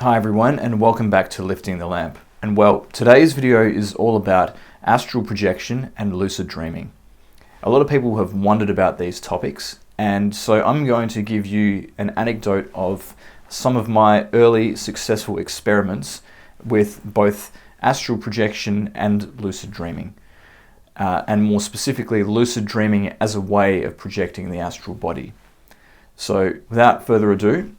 Hi everyone, and welcome back to Lifting the Lamp. And well, today's video is all about astral projection and lucid dreaming. A lot of people have wondered about these topics, and so I'm going to give you an anecdote of some of my early successful experiments with both astral projection and lucid dreaming. And more specifically, lucid dreaming as a way of projecting the astral body. So without further ado,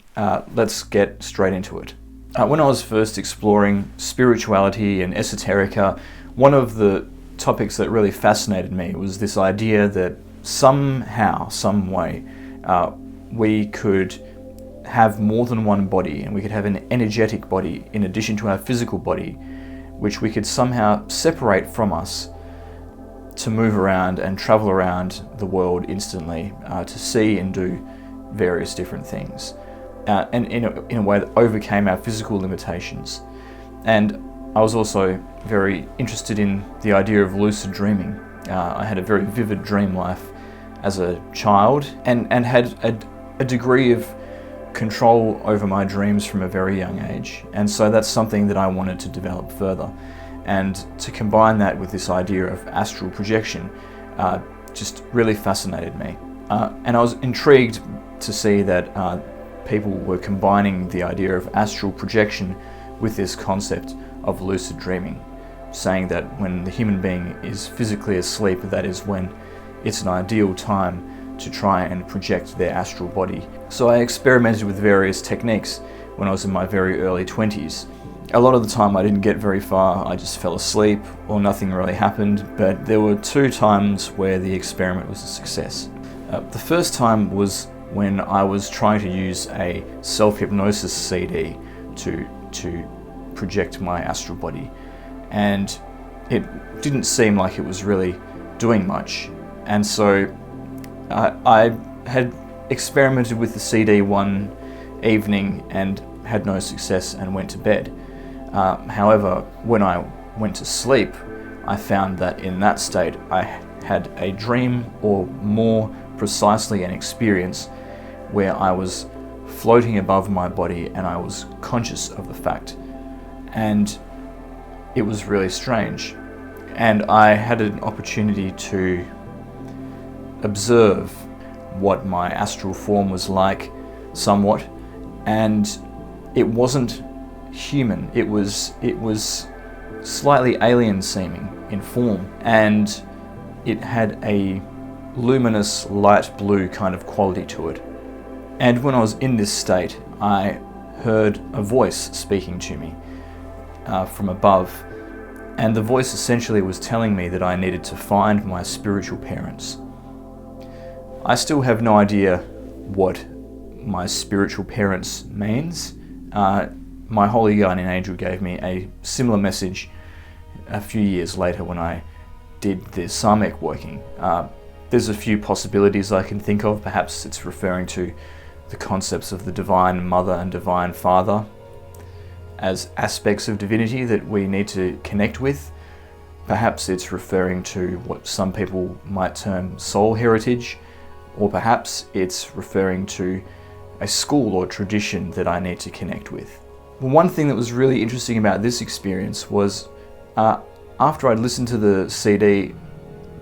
let's get straight into it. When I was first exploring spirituality and esoterica, one of the topics that really fascinated me was this idea that somehow, some way, we could have more than one body, and we could have an energetic body in addition to our physical body, which we could somehow separate from us to move around and travel around the world instantly, to see and do various different things. And in a way that overcame our physical limitations. And I was also very interested in the idea of lucid dreaming. I had a very vivid dream life as a child and had a degree of control over my dreams from a very young age. And so that's something that I wanted to develop further. And to combine that with this idea of astral projection just really fascinated me. And I was intrigued to see that people were combining the idea of astral projection with this concept of lucid dreaming, saying that when the human being is physically asleep, that is when it's an ideal time to try and project their astral body. So I experimented with various techniques when I was in my very early 20s. A lot of the time I didn't get very far, I just fell asleep or nothing really happened, but there were 2 times where the experiment was a success. The first time was when I was trying to use a self-hypnosis CD to project my astral body, and it didn't seem like it was really doing much. And so I had experimented with the CD one evening and had no success and went to bed. However, when I went to sleep, I found that in that state I had a dream, or more precisely an experience, where I was floating above my body and I was conscious of the fact. And it was really strange. And I had an opportunity to observe what my astral form was like somewhat, and it wasn't human. It was slightly alien seeming in form, and it had a luminous light blue kind of quality to it. And when I was in this state, I heard a voice speaking to me from above, and the voice essentially was telling me that I needed to find my spiritual parents. I still have no idea what my spiritual parents means. My holy guardian angel gave me a similar message a few years later when I did the Samek working. There's a few possibilities I can think of. Perhaps it's referring to the concepts of the Divine Mother and Divine Father as aspects of divinity that we need to connect with. Perhaps it's referring to what some people might term soul heritage, or perhaps it's referring to a school or tradition that I need to connect with. Well, one thing that was really interesting about this experience was after I'd listened to the CD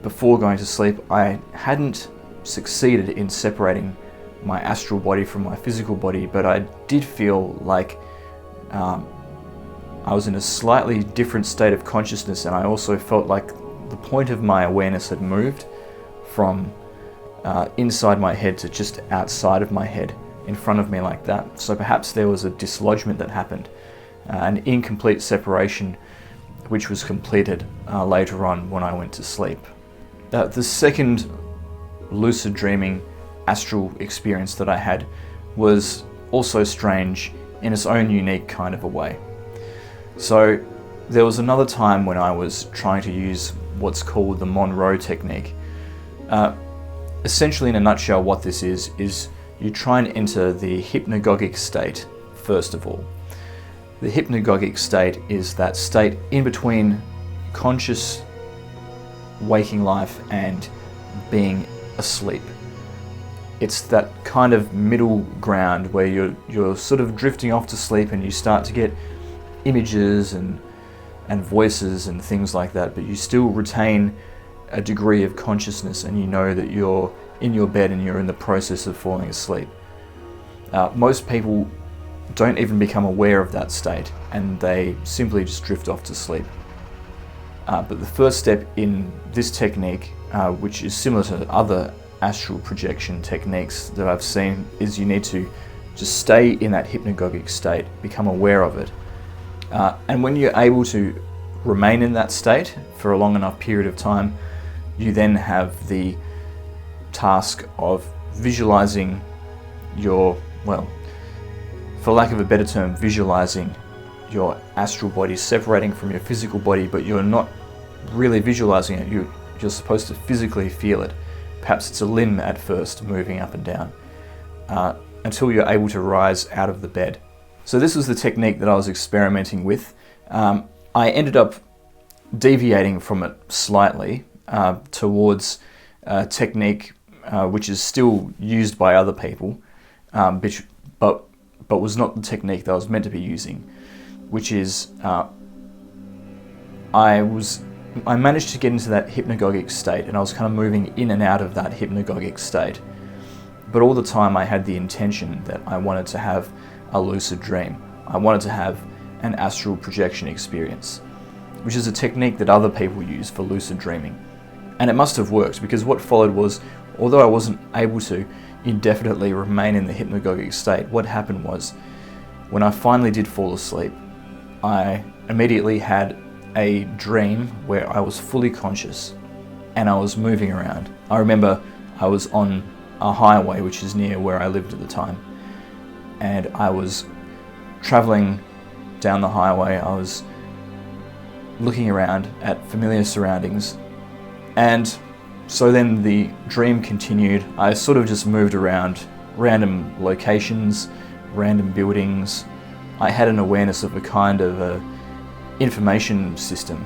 before going to sleep, I hadn't succeeded in separating my astral body from my physical body, but I did feel like I was in a slightly different state of consciousness, and I also felt like the point of my awareness had moved from inside my head to just outside of my head, in front of me like that. So perhaps there was a dislodgement that happened, an incomplete separation which was completed later on when I went to sleep. The second lucid dreaming astral experience that I had was also strange in its own unique kind of a way. So there was another time when I was trying to use what's called the Monroe Technique. Essentially, in a nutshell, what this is you try and enter the hypnagogic state first of all. The hypnagogic state is that state in between conscious waking life and being asleep. it's that kind of middle ground where you're sort of drifting off to sleep and you start to get images and voices and things like that, but you still retain a degree of consciousness and you know that you're in your bed and you're in the process of falling asleep. Most people don't even become aware of that state and they simply just drift off to sleep. But the first step in this technique, which is similar to other astral projection techniques that I've seen, is you need to just stay in that hypnagogic state, become aware of it. And when you're able to remain in that state for a long enough period of time, you then have the task of visualizing your, well, for lack of a better term, visualizing your astral body separating from your physical body, but you're not really visualizing it. You're supposed to physically feel it. Perhaps it's a limb at first moving up and down until you're able to rise out of the bed. So this was the technique that I was experimenting with. I ended up deviating from it slightly towards a technique which is still used by other people, but was not the technique that I was meant to be using, which is I managed to get into that hypnagogic state and I was kind of moving in and out of that hypnagogic state. But all the time I had the intention that I wanted to have a lucid dream. I wanted to have an astral projection experience, which is a technique that other people use for lucid dreaming. And it must have worked, because what followed was, although I wasn't able to indefinitely remain in the hypnagogic state, what happened was, when I finally did fall asleep, I immediately had a dream where I was fully conscious and I was moving around. I remember I was on a highway which is near where I lived at the time, and I was traveling down the highway. I was looking around at familiar surroundings, and so then the dream continued. I sort of just moved around random locations, random buildings. I had an awareness of a kind of a information system,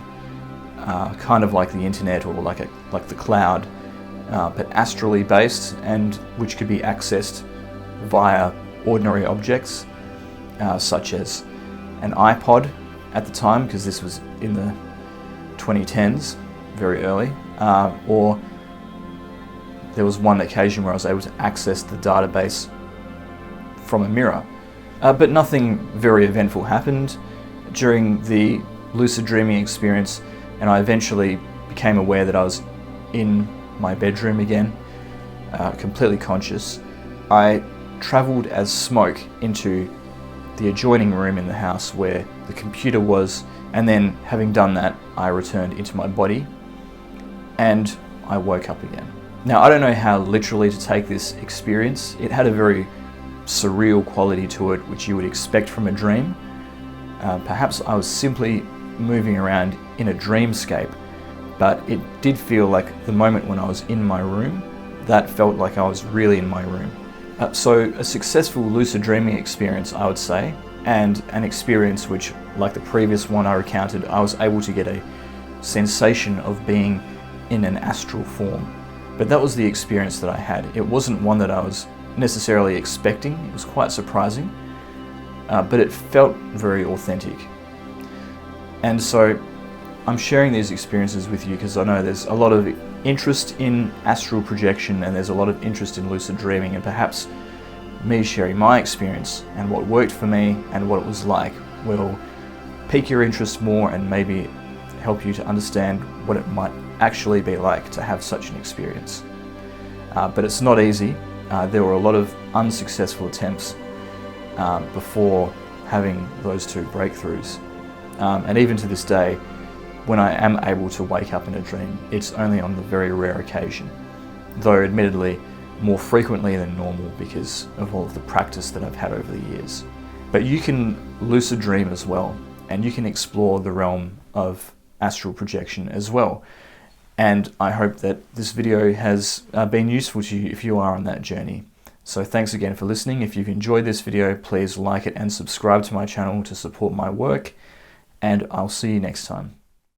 kind of like the internet or like the cloud, but astrally based, and which could be accessed via ordinary objects, such as an iPod at the time, because this was in the 2010s, very early, or there was one occasion where I was able to access the database from a mirror. But nothing very eventful happened during the lucid dreaming experience, and I eventually became aware that I was in my bedroom again, completely conscious. I travelled as smoke into the adjoining room in the house where the computer was, and then having done that, I returned into my body and I woke up again. Now, I don't know how literally to take this experience. It had a very surreal quality to it, which you would expect from a dream. Perhaps I was simply moving around in a dreamscape, but it did feel like the moment when I was in my room, that felt like I was really in my room. So a successful lucid dreaming experience, I would say, and an experience which, like the previous one I recounted, I was able to get a sensation of being in an astral form. But that was the experience that I had. It wasn't one that I was necessarily expecting. It was quite surprising, but it felt very authentic. And so I'm sharing these experiences with you because I know there's a lot of interest in astral projection and there's a lot of interest in lucid dreaming, and perhaps me sharing my experience and what worked for me and what it was like will pique your interest more and maybe help you to understand what it might actually be like to have such an experience. But it's not easy. There were a lot of unsuccessful attempts before having those two breakthroughs. And even to this day, when I am able to wake up in a dream, it's only on the very rare occasion, though admittedly more frequently than normal because of all of the practice that I've had over the years. But you can lucid dream as well, and you can explore the realm of astral projection as well. And I hope that this video has been useful to you if you are on that journey. So thanks again for listening. If you've enjoyed this video, please like it and subscribe to my channel to support my work, and I'll see you next time.